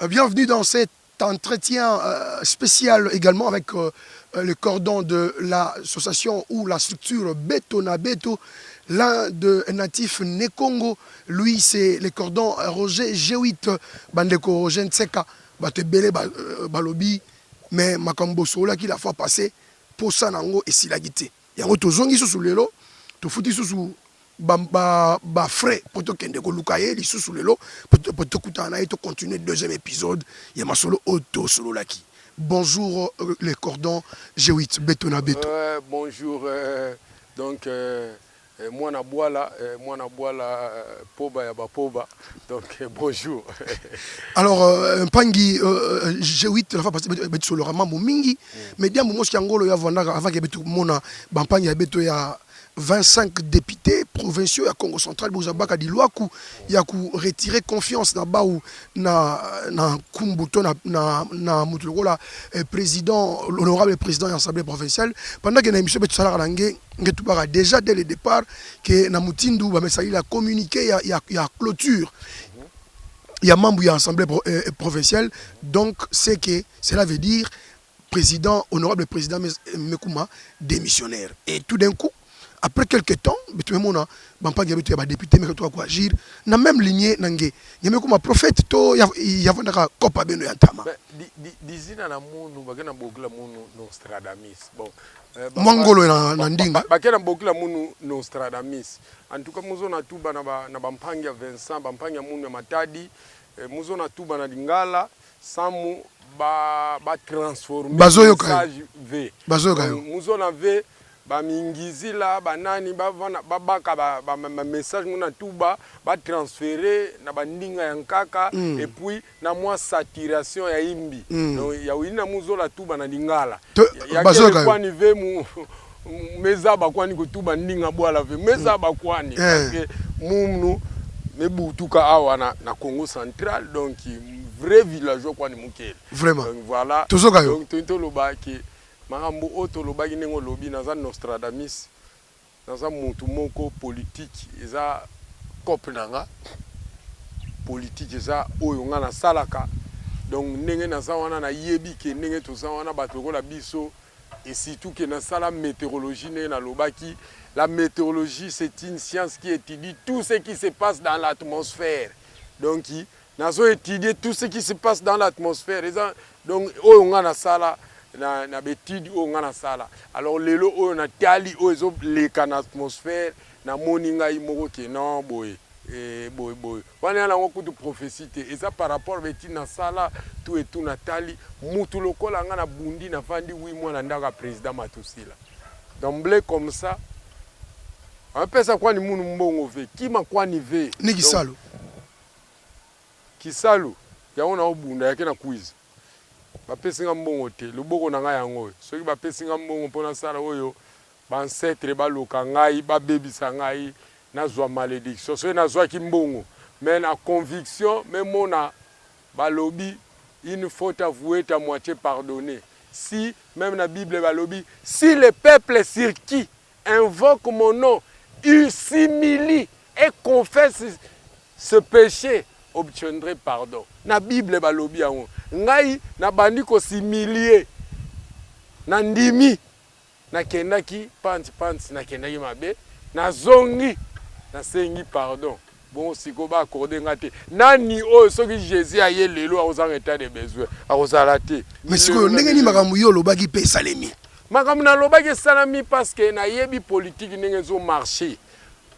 Bienvenue dans cet entretien spécial également avec le cordon de l'association ou la structure Betona Beto, l'un des natifs Nekongo. Lui, c'est le cordon Roger G8, Bandeko Roger Ntseka, Batebele Balobi, mais Makambo Sola qui la fois passée, pour ça, Nango et Silagité. Yango Tozongi sous lelo, Tofuti sous frais pour te kende ko lukaye li sous lelo pour te kutana et te continuer deuxième épisode ya masolo auto solo laki. Bonjour les cordons G8 Betona Beto. Bonjour donc moi na boila poba ya ba poba donc bonjour. Alors Mpangi G8 la fois passé Beto solo ramambo mingi mais dia mo moski ngolo ya vanda avant que Beto mona Mpangi ya Beto ya 25 députés provinciaux à Congo central Bozabaka di Luaku ya ku retirer confiance na baou na Kumbuto na mutulola président l'honorable président de l'Assemblée provinciale pendant que na émission betu sala range ngetubaka déjà dès le départ que na mutindu ba mesali la communiqué ya clôture il y a membre de l'Assemblée provinciale donc c'est que cela veut dire président honorable président Mekuma démissionnaire et tout d'un coup après quelques temps, député mais toi quoi agir na même lignée nangé yeme comme prophète to ya vanda kopa beno yantama dizina na munu bakena bokula munu Nostradamus bon mongolo na ndinga bakena bokula munu Nostradamus en tout cas muzo na tuba na bampangi ya Vincent bampangi ya munu ya Matadi muzo na tuba na Lingala samu ba transformer message V bazoyoka muzo na V ba mingizila banani babaka ba message mona tuba ba transférer na bandinga ya nkaka et puis na moi saturation ya imbi donc ya wina muzola tuba na Lingala ya kwa ni ve mu meza ba kwani ko tuba ndinga bwala ve meza ba kwani parce que mumnu mebutuka awa na Congo central donc vrai villageois kwani mukele vraiment donc voilà donc to lobaki makambo oto lobaki nengo lobi naza Nostradamus naza mutu moko politique eza couple nanga politique eza oyo nga na salaka donc ndenge naza wana na yebi ke ndenge toza wana bato ko la biso et surtout que na sala météorologie ne na lobaki la météorologie c'est une science qui étudie tout ce qui se passe dans l'atmosphère donc nazo étudier tout ce qui se passe dans l'atmosphère donc oyo nga na sala na betidi o ngana sala alors lelo o na tali o ezo leka na atmosphère na moninga imoko ke non boy boy wana na ngokutu prophétie et ça par rapport beti na sala tout et tout na tali mutu lokola ngana bundi na fandi 8 mois na ndaka président Matusila d'emblée comme ça un peu ça quoi ni munu mbongo ve kima kwa ni ve ni kisalo ya ona obunda yake na quiz bapesinga mbongo te loboko na ngai yango soki bapesinga mbongo mpona sala oyo bancetre baloka ngai babebisa ngai nazwa malédiction soki nazwaki mbongo mais na conviction même mona balobi une faute avouée est à moitié pardonnée si même na Bible balobi si le peuple sur qui invoque mon nom s'humilie et confesse ce péché obtiendrait pardon na Bible balobi yango ngai na bandi ko s'humilier na ndimi na kendaki panti na kendaki mabe na zongi na sengi pardon bon siko ba accorder ngate nani o soki Jésus aye lelo a état de besoin a ozalate mais siko ndenge ni makambo yo lobaki pe salemi makambo na lobaki salami parce que na yebi politique ndenge zo marcher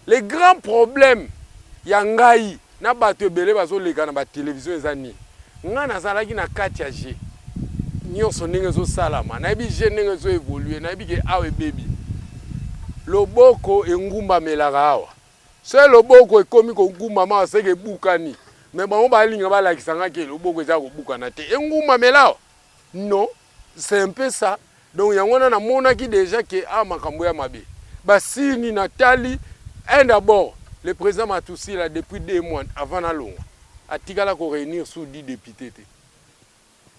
les grands problèmes ya ngai na bato ebele bazoleka na ba télévision ezani nga nazalaki na kati ya G nyonso ndenge zo salama na yebi G ndenge zo évoluer na yebi ke awe baby loboko engumba melaka awa se loboko ekomi ko ngumba ma seke bukani mais bango balinga balakisa nga ke loboko eza ko bukana te engumba melawa non c'est un peu ça donc yango na monaki déjà que makambo ya mabe basini Nathalie et d'abord le président Matusila depuis 2 mois avant na longa atikala ko réunir sous 10 députés te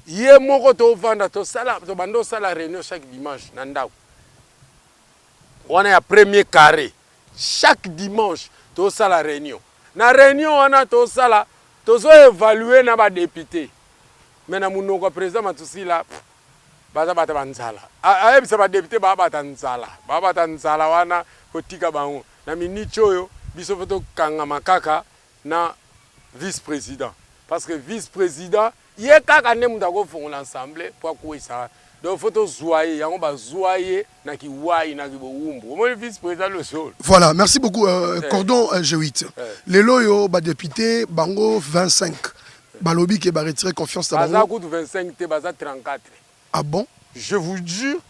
yé moko to vanda to sala to bando sala réunion chaque dimanche na ndako wana ya premier carré chaque dimanche to sala réunion na réunion wana to sala to zo évaluer na ba député mais na munoko président Matusila baza bata banzala ayebisa ba député ba bata nzala wana kotika bango na minute oyo biso foto kanga makaka na vice président parce que vice président ye kaka ne mutako fongola l'ensemble pour kuisa donc faut zoyer yango ba zoyer na kiwai na kibowumbu mo vice président le sol. Voilà, merci beaucoup Cordon G8 les loyo ba député bango 25 balobi ke ba retirer confiance ta bango baza 25 te baza 34. Ah bon? Je vous jure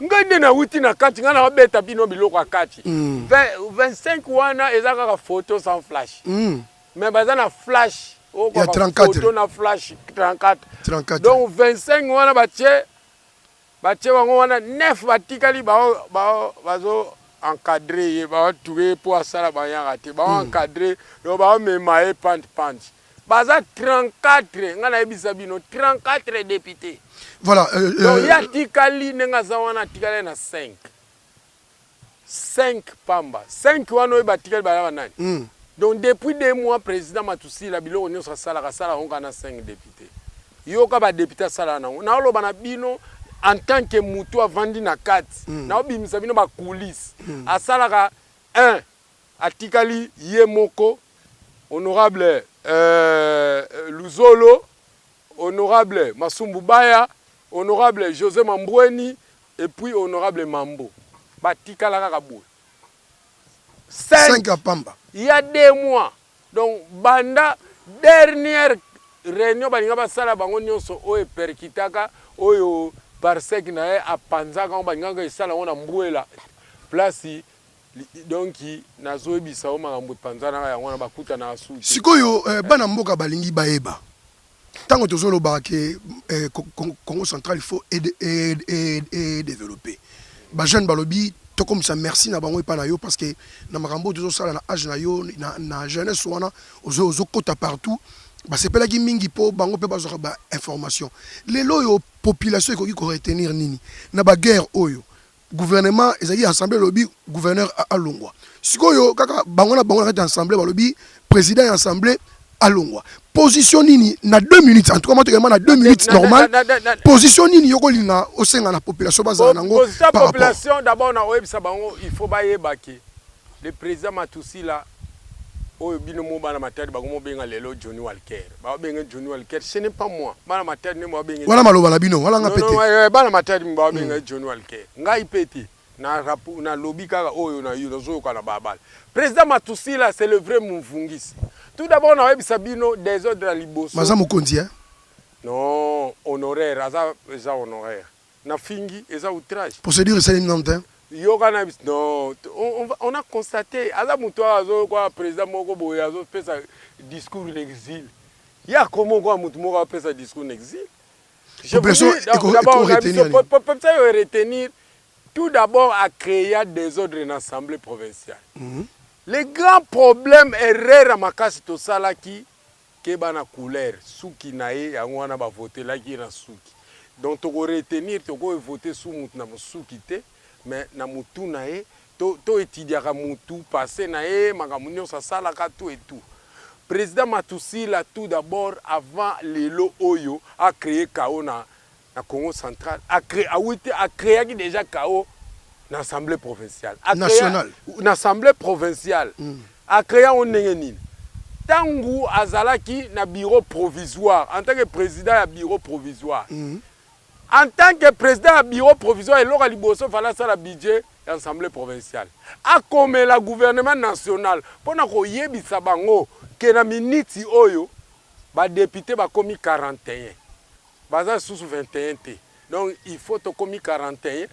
ngande na wuti na kati ngana obeta bino biloko akati 25 wana ezaka ka photo sans flash mais baza na flash il y a 34 photo na flash 34 donc 25 wana batie bango wana 9 batikali bazo encadrer ba touer pour asala bayanga te ba encadrer donc ba memaye pant baza 34 ngana ebisa bino 34 députés. Voilà. Donc, il y a Tikali, Nengazawana, Tikali, na 5. 5 Pamba. 5 Wano, Tikali, Bayanan. Donc, depuis 2 mois, président Matoussi, la bilo, on a 5 députés. Yoka, ba député, Salana. On a Banabino, en tant que Moutou, a vendu na 4. Na obi, Misabino, ba coulisses. A Salaka, 1. A Tikali, Yemoko, honorable Luzolo, honorable Masumbu Baya, honorable José Mamboueni et puis honorable Mambo. Batika la Kabou. 5 à Pamba. Il y a 2 mois. Donc, banda, dernière réunion, baninga basala bango nyonso oyo perkitaka oyo parsec na e apanzaka baninga isala ona mbwela place donc nazo ebisa o makambo panzana yango na bakuta na asu. Sikoyo bana mboka balingi baeba. Tant que tu as Congo central, il faut développer. Les jeunes balobi, tout comme ça, merci na bango epanayo parce que na makambo tout ça na âge na yo na jeunesse wana aux côtés partout. Bah c'est pas la qui mingi po bango pe ba ba information. Les loyo population qui retenir nini. Na ba guerre oyo. Gouvernement ezali assemblée lobby gouverneur à Longwa. Sikoyo kaka bango na assemblée balobi président assemblée à Longwa. Position nini na 2 minutes en tout cas moi na 2 minutes normal position nini yoko lina au sein de la population baza nango par population d'abord na websa bango il faut ba yebake le président Matoussi là oyo bino mo bana matadi bango mo benga lelo Johnny Walker ba benga Johnny Walker ce n'est pas moi bana matadi ne mo benga wala maloba na bino wala nga pété non bana matadi mo benga Johnny Walker ngai pété na rapu na lobby kaka oyo na yo zo kana babal président Matoussi là c'est le vrai Muvungisi. Tout d'abord, on a eu Sabino des autres de la Liboso. Mazam Mukondi, hein? Non, honoraire, ça honoraire. Na fingi, ça outrage. Procédure, c'est une nantin. Non, on a constaté, Aza Moutoua, quoi, président Moko Boyazo fait sa discours d'exil. Il y a comment quoi Moutoua fait sa discours d'exil? Je vous dis, d'abord, on a retenir, tout d'abord, à créer des ordres dans l'Assemblée provinciale. Le grand problème est rare à Makasi Tosala qui bana couleur souki nae yango wana ba voter la qui na souki. Donc to retenir to ko voter sous mutu na souki te mais na mutu nae to étudier ka mutu passer nae magamunyo sa sala ka tout et tout. Président Matoussi là tout d'abord avant lelo oyo a créé KO na Congo central a créé déjà KO l'Assemblée provinciale. Nationale. L'Assemblée provinciale. A créé un nengenine. Tangu Azalaki na bureau provisoire. En tant que président à bureau provisoire. En tant que président à bureau provisoire, il aura liboso fallait ça la budget de l'Assemblée provinciale. A comme le gouvernement national. Pona ko yebisa bango que na miniti oyo ba député ba komi 41. Baza sous 21 t. Donc il faut to komi 41.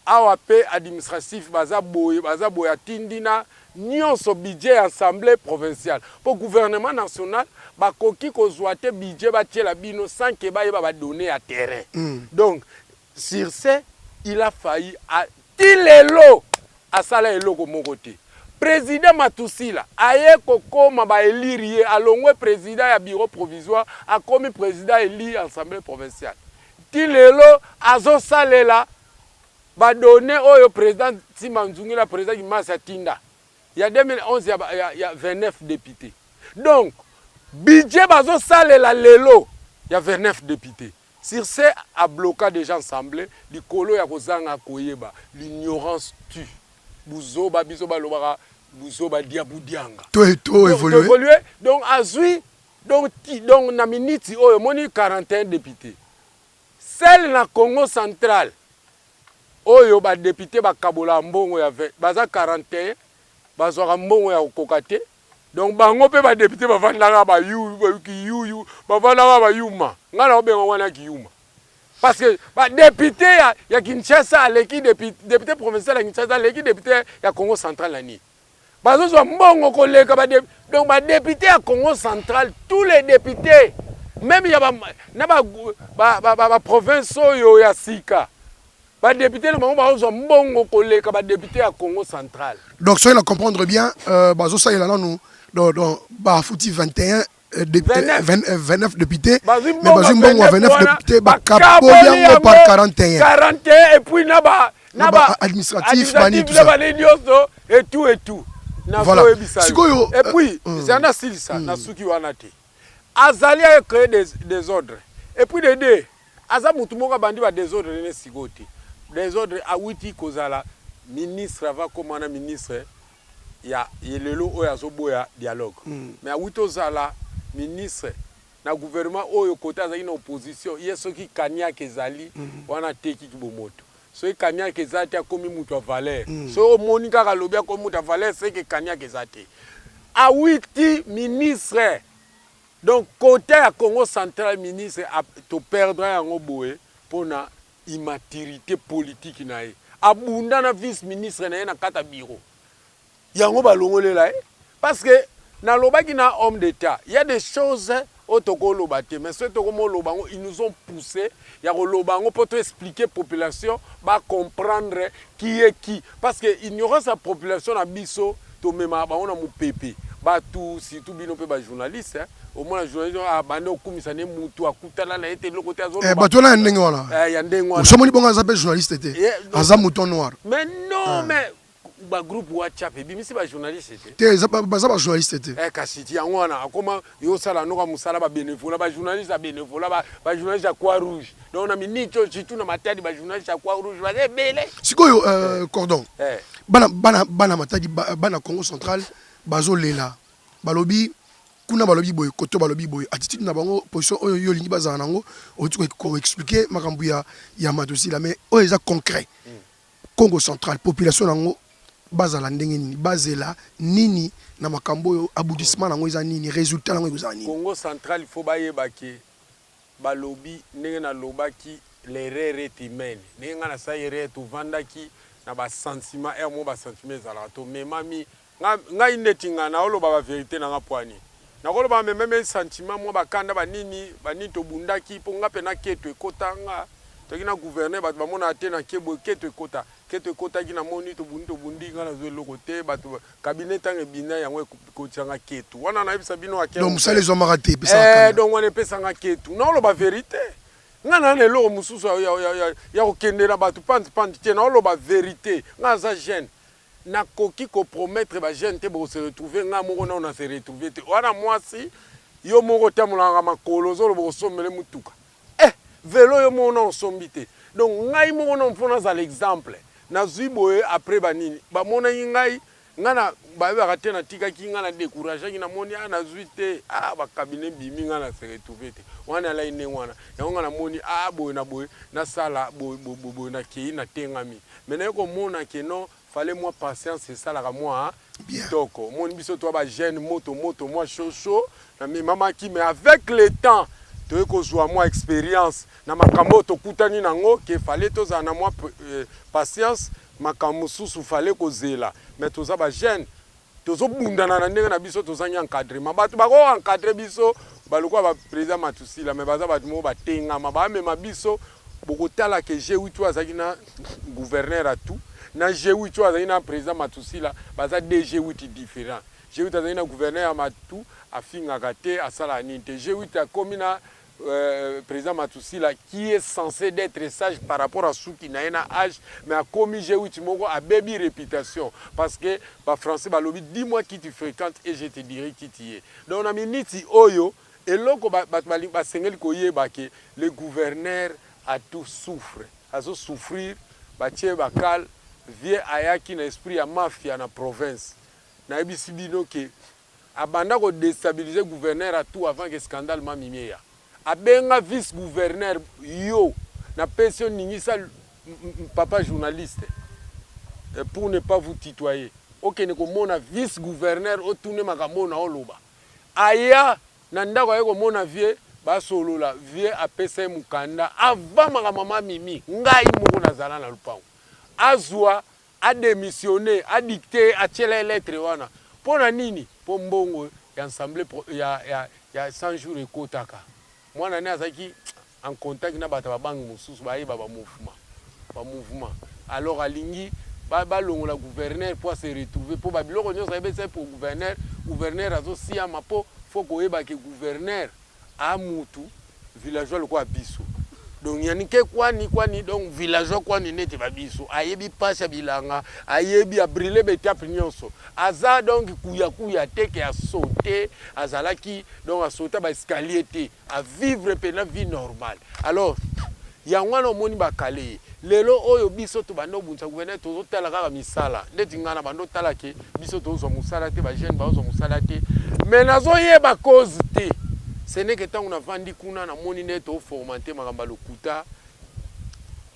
AWP administratif baza boya tindina nyonso budget assemblée provinciale pour gouvernement national bakoki kozwate budget batie la bino sans que ba donner à terrain. Donc sur ce il a failli à tilelo à sala eloko mokote président Matoussi là aye kokoma ba élire alongwe président ya bureau provisoire a comme président élu assemblée provinciale tilelo azo salela ba donné au président Simanzungi la président Imasa Tinda. Il y a 2011 il y a 29 députés. Donc budget bazo sale la lelo il y a 29 députés. Sur ces à bloquer des gens assemblés, du colo ya kozanga koyeba, l'ignorance tue. Buzoba bizoba lobara, buzoba diaboudianga. Tout évolué. Donc azui, donc na minute oyo moni 41 députés. Celle na Congo central. Oyo ba député ba kabola mbongo ya baza 41, bazwa mbongo ya kokate. Donc bango pe ba député ba vandanga ba yu ba vandanga ba yuma. Ngana obenga wana ki yuma. Parce que ba député ya Kinshasa leki député provincial ya Kinshasa leki député ya Congo central nani. Bazo zo mbongo koleka donc ba député ya Congo central, tous les députés même il y a ba province oyo ya Sika. Ba député na bango bazo mbongo koleka ba député à Congo central. Donc ça il a comprendre bien bazo ça il a nous donc ba fouti 21 29 députés mais bazo mbongo 29 députés ba kapoyango par 41 et puis naba administratif et tout voilà. Et puis c'est un style ça na suki wana te azali a créé des ordres et puis de deux aza mutu moko bandi ba désordre ne sigoti désordre a witi kozala ministre ava komana ministre ya yelelo oyo azoboya dialogue mais a witi ozala ministre na gouvernement oyo kota azali na opposition ye soki kanya kezali wana teki kibomoto soki kanya kezati akomi mutu a valeur so omoni kaka lobi akomi mutu a valeur c'est que kanya kezati a witi ministre. Donc, côté à Congo central, ministre, tu perdras un boé pour la immaturité politique. Abunda na vice-ministre na kata bureau. Yango balongole là. Parce que dans le na homme d'État, il y a des choses au Togo lobate, mais ce Togo lobango, ils nous ont poussé. Il y a lobango pour te expliquer population, ba comprendre qui est qui. Parce que ignorance la population na biso, to mema ba on a mu pépé. Ba tout si tout bino pe ba journaliste. Au moins journaliste a bando kumisa ne mutu akutana na ete lokote azo ba to na ndenge wana ya ndenge wana somoni bonga za pe journaliste te aza mouton noir mais non mais ba groupe WhatsApp et bimisi ba journaliste te za ba journaliste te kasiti yango wana akoma yo sala noka musala ba bénévole ba journaliste bénévole ba journaliste à croix rouge donc na minito surtout na matadi ba journaliste à croix rouge ba belé sikoyo cordon bana matadi bana Congo central bazo lela balobi kuna balobi boy koto balobi boy attitude na bango position oyo yo lingi bazana nango otuko ko expliquer makambu ya matosi la mais oyo eza concret Congo central population nango bazala ndenge nini bazela nini na makambo oyo aboutissement nango eza nini résultat nango eza nini Congo central il faut bayeba ke balobi ndenge na lobaki l'erreur est humaine ndenge na sa erreur to vandaki na ba sentiment mo ba sentiment ezala to memami ngai netinga na oloba ba vérité na ngapwani na koloba même sentiment mo bakanda banini to bundaki po ngape na keto ekotanga toki na gouverner ba mona ate na kebo keto ekota ki na moni to bundi ngana zo loko te ba cabinet tanga bina yango ekotanga keto wana na bisa bino akela donc ça les hommes ratés pesa donc wana pesa nga keto na oloba vérité ngana na loko mususu ya okendela ba tu pante te na oloba vérité nga za jeune na koki ko promettre ba jeune te bo se retrouver nga moko na on se retrouver te wana mwasi yo moko tamulanga makolo zo bo somele mutuka vélo yo moko na osombite donc ngai moko na mpona za l'exemple na zuiboye après banini ba mona ngai ngana ba ba te na tika ki ngana décourager na moni na zuite ba cabinet bimi ngana se retrouver te wana la ine wana yango ngana moni boye na sala boye na ki na tengami mais na ko mona ke non fallait moi patience c'est ça la moi toko mon biso toi ba jeune moto moi chaud na mi mama qui mais avec le temps tu ko zo moi expérience na makambo to kutani nango que fallait to za na moi patience makambo susu fallait ko zela mais to za ba jeune to zo bundana na ndenge na biso to za nya encadrement ba to ba ko encadrer biso ba lokwa ba président Matusila mais baza ba mo ba tenga ba mema biso bokotala que j'ai eu toi za kina gouverneur à tout na G8 tu as un président Matusila baza des G8 différents G8 a un gouverneur à Matu a Fingagate à Salanite G8 a comme président Matusila qui est censé d'être sage par rapport à ceux qui n'a un âge mais a commis G8 moko a baby réputation parce que ba français ba lobi dis-moi qui tu fréquentes et je te dirai qui tu es donc on a miniti oyo Et loko ba sengeli koyeba ke le gouverneur a tout souffre. Azo souffrir ba tie bakal vie ayaki na esprit ya mafia na province. Na ebisi bino ke abanda ko déstabiliser gouverneur à tout avant que scandale mamimia. Abenga vice gouverneur yo na pension ningisa papa journaliste pour ne pas vous tutoyer. Ok ne ko mona vice gouverneur o tourner makambo na oloba. Aya na ndako ayeko mona vie ba solo la vie apesa mukanda avant makamama mimi ngai moko nazala na lupango. Azwa a démissionné, a dicté, a tiré lettre wana. Pour nini? Pour mbongo ya ensemble ya 100 jours et kotaka. Moi nani azaki en contact na bata bangi mususu ba yeba ba mouvement. Alors alingi ba longola gouverneur pour se retrouver pour ba biloko nyonso ebese pour gouverneur azo siama po faut ko yeba ke gouverneur a mutu villageois le kwa biso. Donc yanike kwani donc villageois kwani nete babiso ayebi pasha bilanga ayebi a brûler betape nyonso aza donc kuya teke a sauter azalaki donc a sauter ba escalier te a vivre pena vie normale. Alors yangwana omoni bakale lelo oyo biso to bando bunza gouverneur to tala kaka misala ndeti ngana bando tala ke biso to zo musala te ba jeune ba zo musala te mais nazo yeba cause te. Ce n'est que tant on a vendu kuna na moni neto formaté makamba lokuta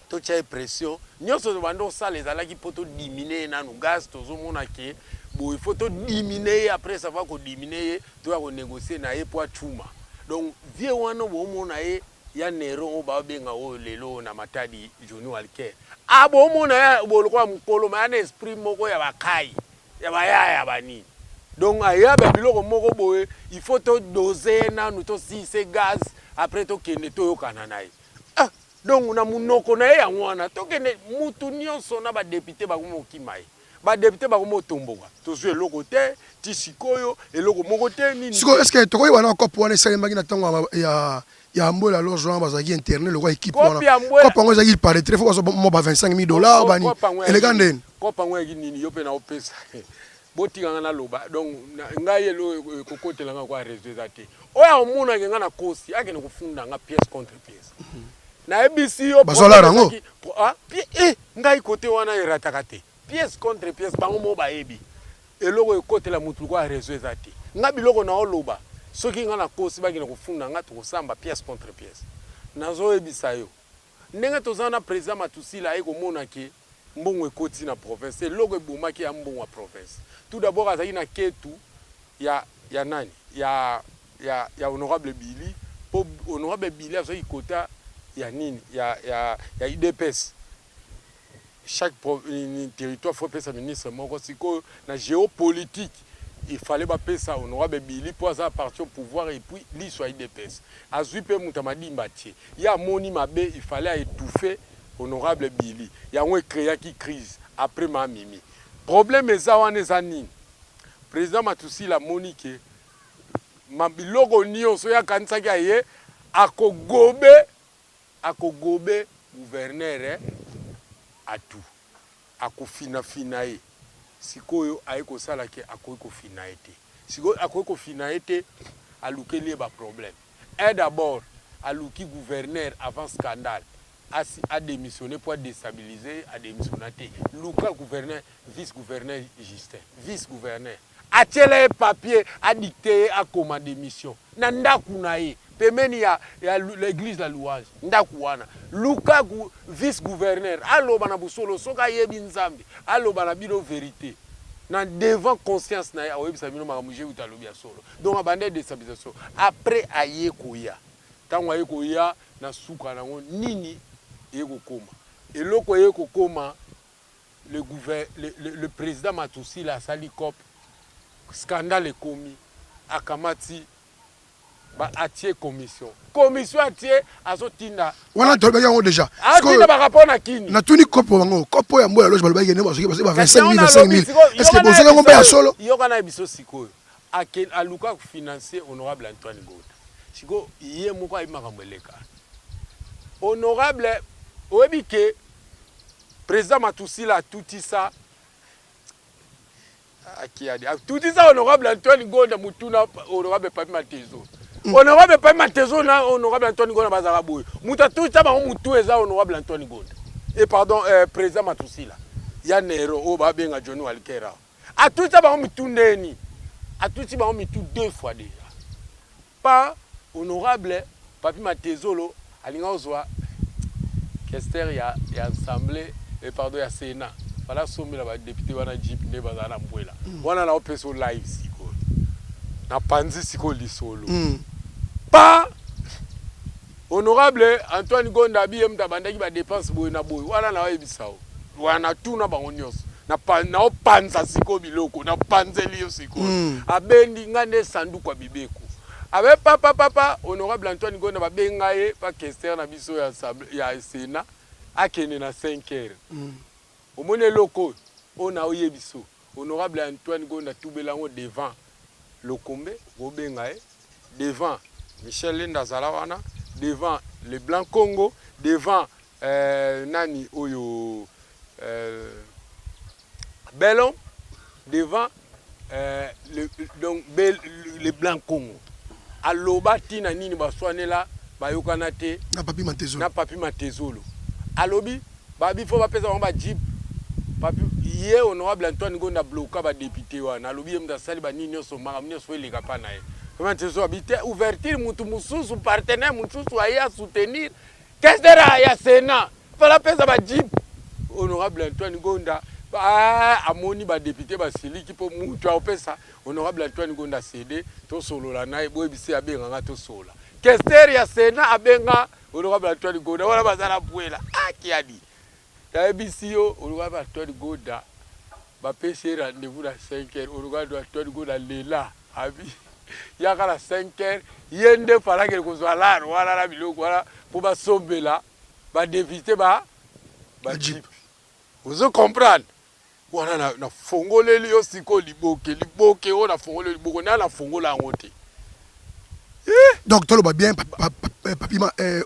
to tcha pression nyonso to bando sala ezalaki poto diminuer na no gaz to zo mona ke bo il faut to diminuer après ça va ko diminuer to va ko négocier na e pour chuma. Donc vie wana bo mona e ya nero ba benga o lelo na matadi joni walke abo mona ya bo lokwa mkolo ma na esprit moko ya bakai ya bayaya bani. Donc aya ba biloko moko boye il faut to doser na nous to si c'est gaz après to kene to yokana nayi. Ah donc na munoko na ya ngwana to kene mutu nyonso na ba député ba ko kimai ba député ba ko tomboka to zo eloko te ti sikoyo eloko moko te nini siko est-ce que to ko wana ko pour essayer magina tango ya mbola alors jouant bazaki internet le quoi équipe wana ko pango zaki paraître faut mo ba $25,000 bani elegande ko pango yaki nini yo pe na opesa botika na loba donc ngai lo kokotela nga kwa résultat te oya omuna ke nga na kosi akene kufunda nga pièce contre pièce na ebisi yo bazola rango ngai côté wana erataka te pièce contre pièce bango mo ba ebi eloko ekotela mutu kwa résultat te nga biloko na oloba soki nga na kosi bakene kufunda nga to samba pièce contre pièce nazo ebisa yo ndenge tozana président Matusila eko mona ke mbongo ekoti na province eloko ebomaki ya mbongo wa province. Tout d'abord azali na ketu ya nani ya honorable Billy pour honorable Billy azali kota ya nini ya IDPS chaque territoire faut pesa ministre moko siko na géopolitique il fallait ba pesa honorable Billy pour avoir parti au pouvoir et puis lui soit IDPS azui pe mutamadi mbatie ya moni mabe il fallait étouffer honorable Billy ya on créa qui crise après ma mimi. Problème eza wana eza nini? Président Matusila Monique mabiloko nyonso ya kanisaki aye akogobe gouverneur atu akofina ye sikoyo ayeko sala ke akoiko fina ete sikoyo akoiko fina ete alukeli ba problème. Et d'abord aluki gouverneur avant scandale a démissionné pour déstabiliser, a démissionné. Luka gouverneur, vice-gouverneur Justin, vice-gouverneur. A tiré papier, a dicté, a commandé mission. Nanda kunaye, pemeni ya l'église la louange. Nda kuana. Luka vice-gouverneur, allo bana busolo, soka yebi nzambi, allo bana bino vérité. Nan devant conscience na ya oyebi sabino makamuje utalobi solo. Donc abandé déstabilisation. Après aye koya. Tango aye koya na suka nango nini yeko koma eloko yeko koma le président Matusila sali cop scandale komi akamati ba atie commission atie azotinda wana to yango déjà atinda ba rapport na kini na tuni kopo bango kopo ya mbola loge balobaki ne basoki ba 25,000 est-ce que bozo yango ba solo yoka na biso sikoyo aluka financer honorable Antoine Goda siko iye moko ayimaka mweleka honorable oebike président Matusila tout ça akiadi tout ça honorable Antoine Goda mutuna honorable Papi Matezo honorable pas matezo na honorable Antoine Gonda bazala boy muta tout ça ba mutu eza honorable Antoine Gonda et pardon président Matusila ya Nero o ba benga Johnny Walkera a tout ça ba mutu ndeni a tout ça ba mutu 2 fois déjà pas honorable papi matezolo alinga ozwa Kester ya assemblée et pardon ya Sénat voilà sommi la député wana jeep ne bazala mbwela wana na opeso live siko na panzi siko lisolo pas honorable Antoine Gonda biem tabandaki ba dépense boy na boy wana na webisao wana tuna bango nyos na opanza siko biloko na panzeli yo siko abendi ngane sandu kwa bibeko avec papa honorable Antoine Gonda ba bengaye pa Kester na biso ya Sénat akene na 5h omone loko ona oyebiso honorable Antoine Gonda tubelango devant Lokombe Robengae devant Michel Lenda Zalawana devant les Blancs Congo devant Nani Oyo Belon devant les Blancs Congo aloba tina nini baswanela bayokana te na papi matezolo alobi babi fo bapesa ba jeep papi ye honorable Antoine Gonda bloqué ba député wana alobi mda sali ba nini so makamni so eleka pa na ye matezo habite ouverture mutu mususu partenaire mususu aya soutenir Kester ya Sénat fala pesa ba jeep honorable Antoine Gonda amoni ba député ba siliki po mutu opesa honorable Antoine Gonda cédé to solola na boy bisi abenga nga to sola Kester ya Sénat abenga honorable Antoine Gonda wala bazala puela kiadi ta BCO honorable Antoine Gonda ba pêcher rendez-vous à 5h honorable Antoine Gonda lela abi yakala 5h yende fala ke ko zwala wala la biloko wala pour ba sombela ba député ba jeep vous comprendre wana na fongoleli yo siko liboke o na fongoleli liboko na fongola ngote donc tolo ba bien papi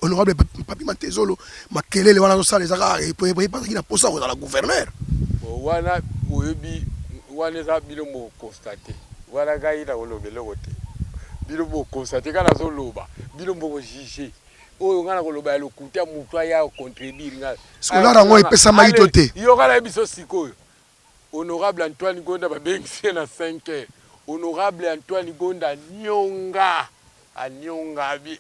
honorable papi matezolo makelele wana so les ara et pour pas qu'il a posé dans la gouverneur wana oyebi wana za bilombo constater wana gaira olobele ngote bilombo constater kana zo loba bilombo ko juger oyo ngana ko loba lokuta mutu ya contredire nga skola ngo epesa maito te yo kala biso sikoyo honorable Antoine Gonda ba bengisi na 5h honorable Antoine Gonda nyonga anyonga bi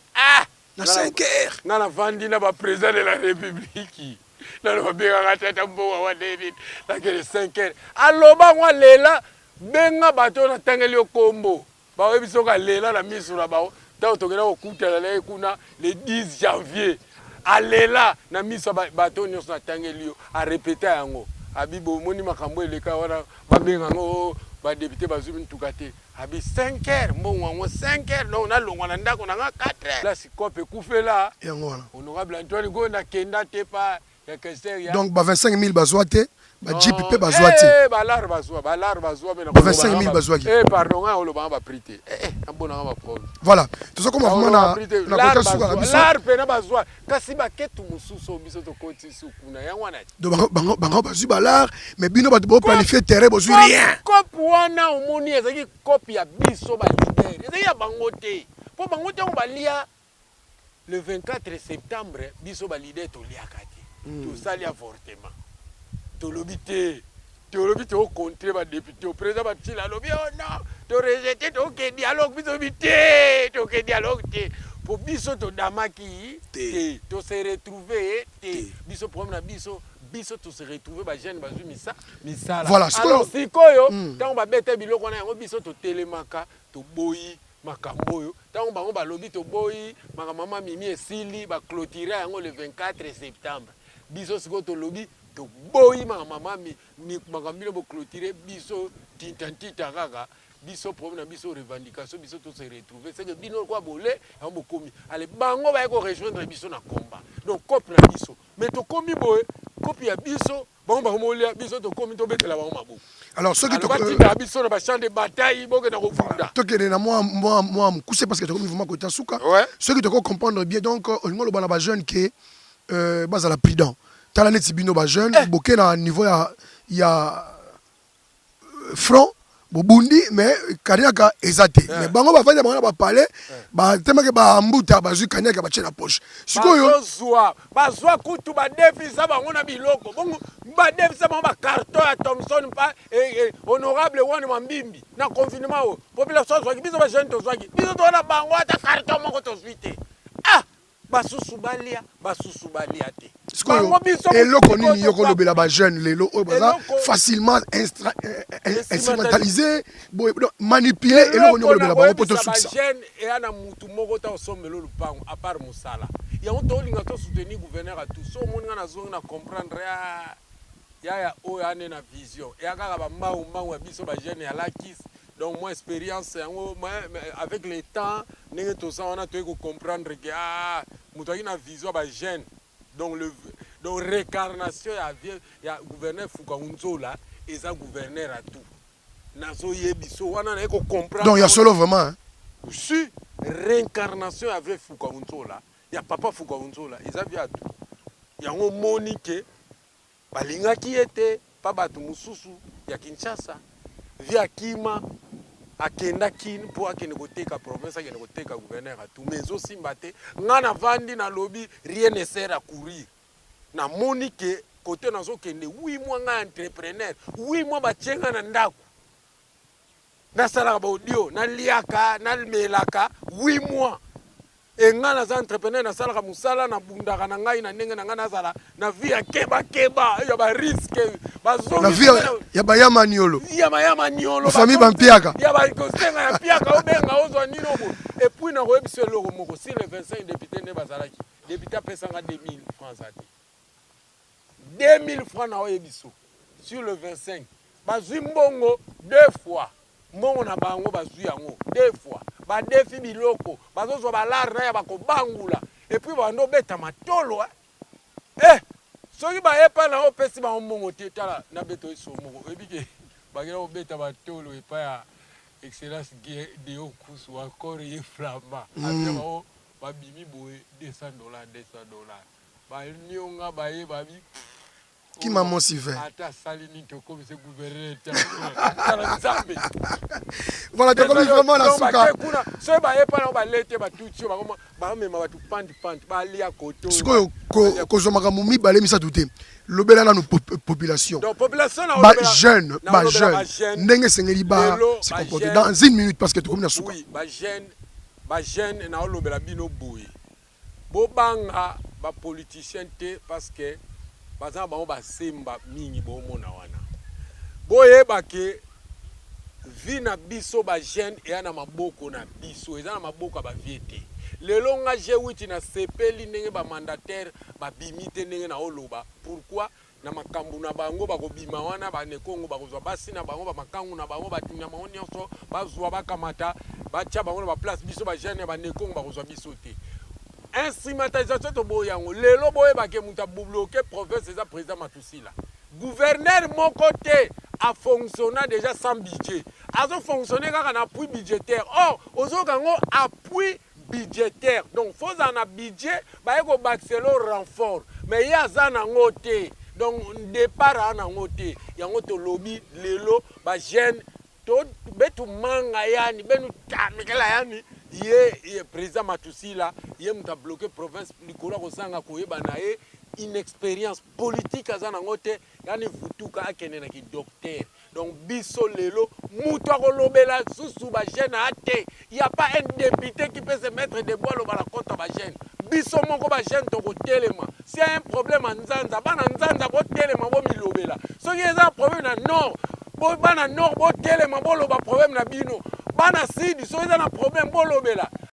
na 5h na vandi na ba président de la république na ba benga tata mbowa wa David na ke 5h aloba ngwa lela benga bato na tangeli okombo ba webiso ka lela na misura bao ta otokela okutela le kuna le 10 janvier alela na miso bato nyonso na tangeli a répéter yango abibo moni makambo eleka wana babenga ngo ba député bazumi tukate abi 5h mbongo 5h non na longwa na ndako na 4h la sikope kufela yango wana honorable Antoine Gonda kenda te pa ya Kester ya donc ba 25000 bazwa te ba jeep pe bazwa te balar bazwa mais na 25000 bazwa ki pardon nga olo ba prité abona ba pro voilà tout ça comme vraiment na kota suka na biso lar pe na bazwa kasi ba ketu mususu biso to koti sukuna yango wana donc bango bazwi balar mais bino ba planifier terrain bazwi rien cop wana omoni ezaki copie ya biso ba leader ezaki ya bango te po bango te on ba lia le 24 septembre biso ba leader to liaka te to sali avortement to lobité au contre ba député au président ba tila lobi oh non to rejeter to ke dialogue biso bité to ke dialogue te pour biso to damaki te to se retrouver te biso problème na biso to se retrouver ba jeune bazui misala voilà sikoyo tant ba bete biloko na yango biso to telemaka to boyi makambo yo tant bango ba lobi to boyi mama mimi esili ba clôturer yango le 24 septembre biso siko to lobi to boyi mama mi makambo bo clôturer biso tintantita kaka biso problème na biso revendication biso to se retrouver c'est que bino kwa bolé en bokomi allez bango ba ko rejoindre biso na combat donc copie na biso mais to komi boye copie ya biso bango ba molia biso to komi to betela bango mabuku alors ce qui to biso na ba champ de bataille boke na kovunda to que na moi coucher parce que to komi vraiment côté suka ce qui te comprendre bien donc on ngolo bana ba jeune que bazala prudent tala net bino ba jeune boke na niveau ya front bobundi mais kaniaka ezate mais bango bafanya bango ba parler ba temake ba mbuta bazui kaniaka ba tchela poche sikoyo bazwa kutu ba devisa bango na biloko bongo ba devisa bango ba carton ya Thomson pa honorable wana mambimbi na confinement o population zwaki biso ba jeune to zwaki biso to na bango ata carton moko to zwite basusu balia te eloko nini yoko lobela ba jeune lelo oyo baza facilement instrumentalisé manipuler eloko nyoko lobela bango poto succès jeune et ana mutu moko ta osombelo lupango à part musala yango to linga to soutenir gouverneur à tout so moninga na zonga na comprendre ya oyo ane na vision et akaka ba mau ya biso ba jeune ya lakis. Donc, moi, expérience, avec le temps, on a pu comprendre que nous avons une vision de jeune. Donc, réincarnation, il y a gouverneur Foucaounzola et ça gouverneur à tout. Donc, il y a solo vraiment. Si, réincarnation avec Foucaounzola, il y a papa Foucaounzola, ils avaient à tout. Il y a un monique, Balinga qui était, pas Batou Moussousou, il y a Kinshasa, via Kima. Akenda kin pour akende koteka province akende koteka gouverneur à tout mais aussi mbate ngana vandi na lobby rien ne sert à courir na monique côté nazo kende 8 mois nga entrepreneur 8 mois ba tchenga na ndako na sala ba audio na liaka na melaka 8 mois et ngana za entrepreneur na sala musala na bundaka na ngai na ndenge na ngana sala na vie ya keba ya ba risque la vie ya bayama niolo famille bampiaka ya ba kosenga ya piaka obenga ozo nino bo et puis na koyebisa eloko moko si le 25 député ne bazalaki député pesanga 2000 francs ati 2000 francs na oyebiso sur le 25 bazwi mbongo 2 fois mbongo na bango bazwi yango 2 fois ba defi biloko bazozwa balar na ya bakobangula et puis bando beta matolo soki bayepa na opesi bango mbongo te tala na beto iso moko ebike bakela obeta batolo epa ya excellence Deo Kusu encore ye flamba après bao babimi boye $200 balionga baye babi qui m'a motivé ata salini to comme ce gouverneur tala nzambe voilà tu comme vraiment la suka so bayepa na balete batuchi ba mema batu pandi balia koto sikoyo kozomaka mumi balemisa tout lobela na population donc population na ba jeune ndenge sengeli ba se comporter dans 1 minute parce que tu comme na suka oui ba jeune na lobela bino boye bobanga ba politicien te parce que baza bango basemba mingi bomona wana boyeba ke vi na biso ba jeune e na maboko na biso eza na maboko ba viete lelo nga G8 na sepeli ndenge ba mandataire ba bimite ndenge na oloba pourquoi na makambu na bango bakobima wana ba nekongo bakozwa basi na bango ba makangu na bango batinya maoni nyonso bazwa bakamata bacha bango na ba place biso ba jeune ba nekongo bakozwa biso te instrumentalisation to boyango lelo boyeba ke muta bloquer province eza président Matusila gouverneur mon côté a fonctionné déjà sans budget azo fonctionner kaka na appui budgétaire ozo kango appui budgétaire donc faut en a budget ba ko baxelo renfort mais ya za na ngote donc départ na ngote yango to lobby lelo ba jeune to betu manga yani benu tamikela yani ye président Matusila ye muta bloquer province likolo ko sanga ko yeba na ye inexpérience politique azana ngote yani vutuka akene na ki docteur donc biso lelo mutu akolobela susu ba jeune ate y a pas un député qui peut se mettre debout lo bala contre ba jeune biso moko ba jeune to ko telema si un problème en nzanza bana nzanza bo telema bo milobela so y a un problème na non bo bana non bo telema bo lo ba problème na bino bana sidi so y a un problème bo lobela